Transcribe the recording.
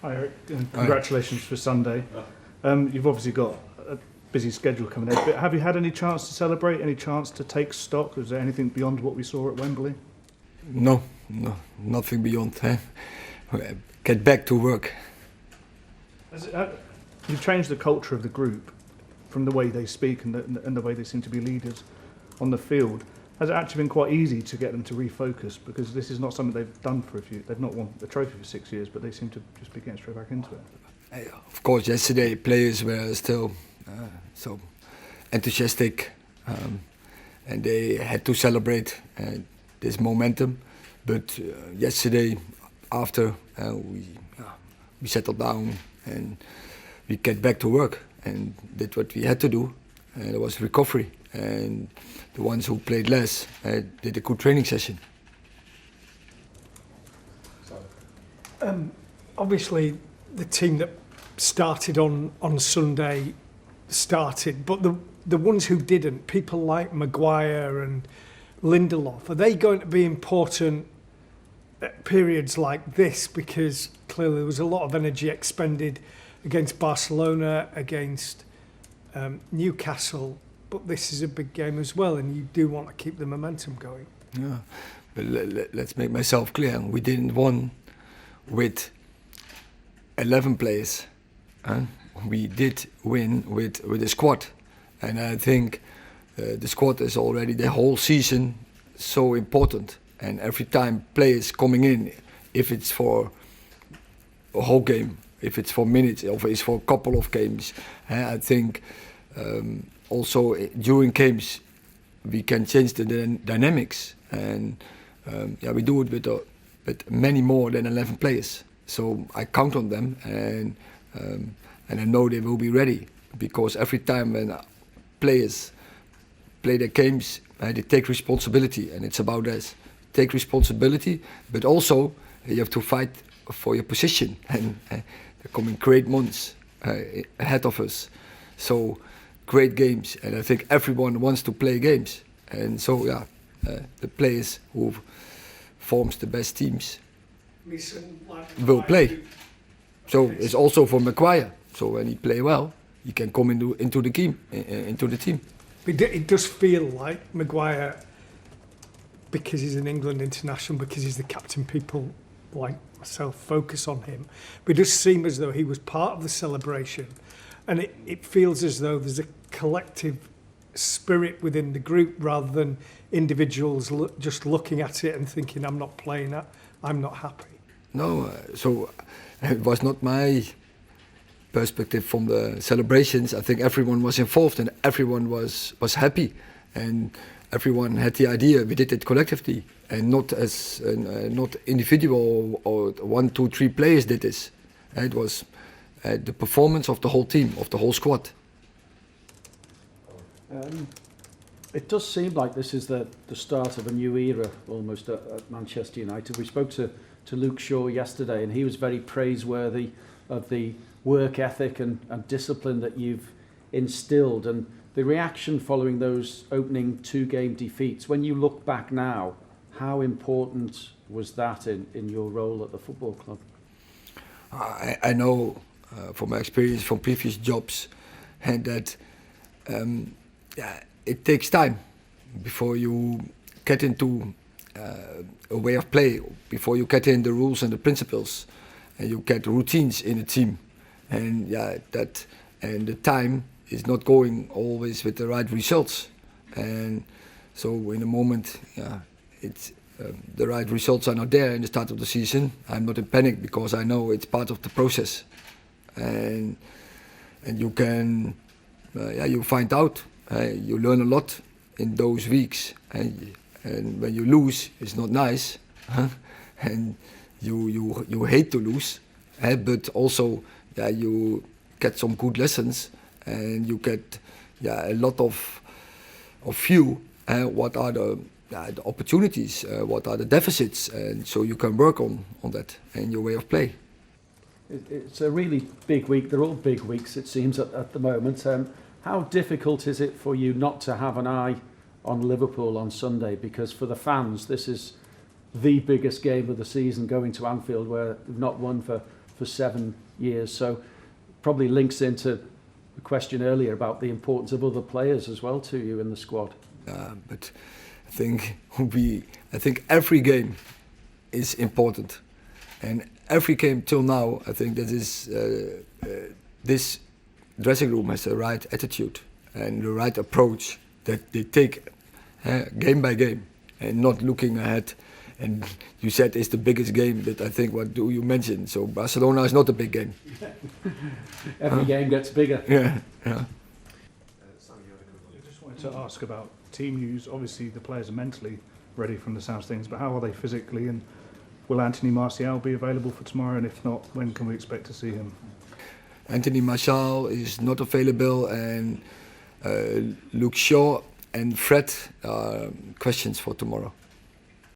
Hi Erik, and congratulations for Sunday. You've obviously got a busy schedule coming ahead, but have you had any chance to celebrate, any chance to take stock? Was there anything beyond what we saw at Wembley? No, nothing beyond. Get back to work. You've changed the culture of the group from the way they speak and the way they seem to be leaders on the field. Has it actually been quite easy to get them to refocus? Because this is not something they've done for they've not won the trophy for 6 years, but they seem to just be getting straight back into it. Of course, yesterday players were still so enthusiastic and they had to celebrate this momentum. But yesterday, after we settled down and we get back to work and did what we had to do, and it was recovery. And the ones who played less did a good training session. Obviously, the team that started on Sunday started, but the ones who didn't, people like Maguire and Lindelof, are they going to be important at periods like this? Because clearly there was a lot of energy expended against Barcelona, against Newcastle, but this is a big game as well, and you do want to keep the momentum going. Yeah, but let's make myself clear. We didn't win with 11 players. We did win with a squad, and I think the squad is already the whole season so important. And every time players coming in, if it's for a whole game, if it's for minutes, or if it's for a couple of games, I think also during games we can change the dynamics, and we do it with many more than 11 players. So I count on them, and I know they will be ready, because every time when players play their games, they take responsibility, and it's about this. Take responsibility, but also you have to fight for your position, and there coming great months ahead of us. So great games, and I think everyone wants to play games, and so the players who forms the best teams will play. So it's also for Maguire. So when he play well, he can come into the team. It does feel like Maguire, because he's an England international, because he's the captain, people like myself focus on him. But it does seem as though he was part of the celebration, and it feels as though there's a collective spirit within the group rather than individuals just looking at it and thinking, I'm not playing that, I'm not happy. No, so it was not my perspective from the celebrations. I think everyone was involved and everyone was happy, and everyone had the idea. We did it collectively, and not as not individual or 1, 2, 3 players did this. It was the performance of the whole team, of the whole squad. It does seem like this is the start of a new era almost at Manchester United. We spoke to Luke Shaw yesterday, and he was very praiseworthy of the work ethic and discipline that you've instilled, and the reaction following those opening 2-game defeats. When you look back now, how important was that in your role at the football club? I know from my experience from previous jobs, and that it takes time before you get into a way of play, before you get in the rules and the principles, and you get routines in a team, and the time is not going always with the right results, and so in a moment, it's the right results are not there in the start of the season. I'm not in panic because I know it's part of the process, and you can you find out, you learn a lot in those weeks, and when you lose, it's not nice, and you hate to lose, but also you get some good lessons, and you get a lot of view. What are the opportunities? What are the deficits? And so you can work on that and your way of play. It's a really big week. They're all big weeks, it seems, at the moment. How difficult is it for you not to have an eye on Liverpool on Sunday? Because for the fans, this is the biggest game of the season, going to Anfield, where they've not won for for 7 years. So probably links into the question earlier about the importance of other players as well to you in the squad. But I think every game is important, and every game till now, I think that is this dressing room has the right attitude and the right approach, that they take game by game and not looking ahead. And you said it's the biggest game, but I think, what do you mention? So Barcelona is not a big game. Every game gets bigger. Yeah. I just wanted to ask about team news. Obviously, the players are mentally ready from the sounds of things, but how are they physically? And will Anthony Martial be available for tomorrow? And if not, when can we expect to see him? Anthony Martial is not available, and Luke Shaw and Fred are questions for tomorrow.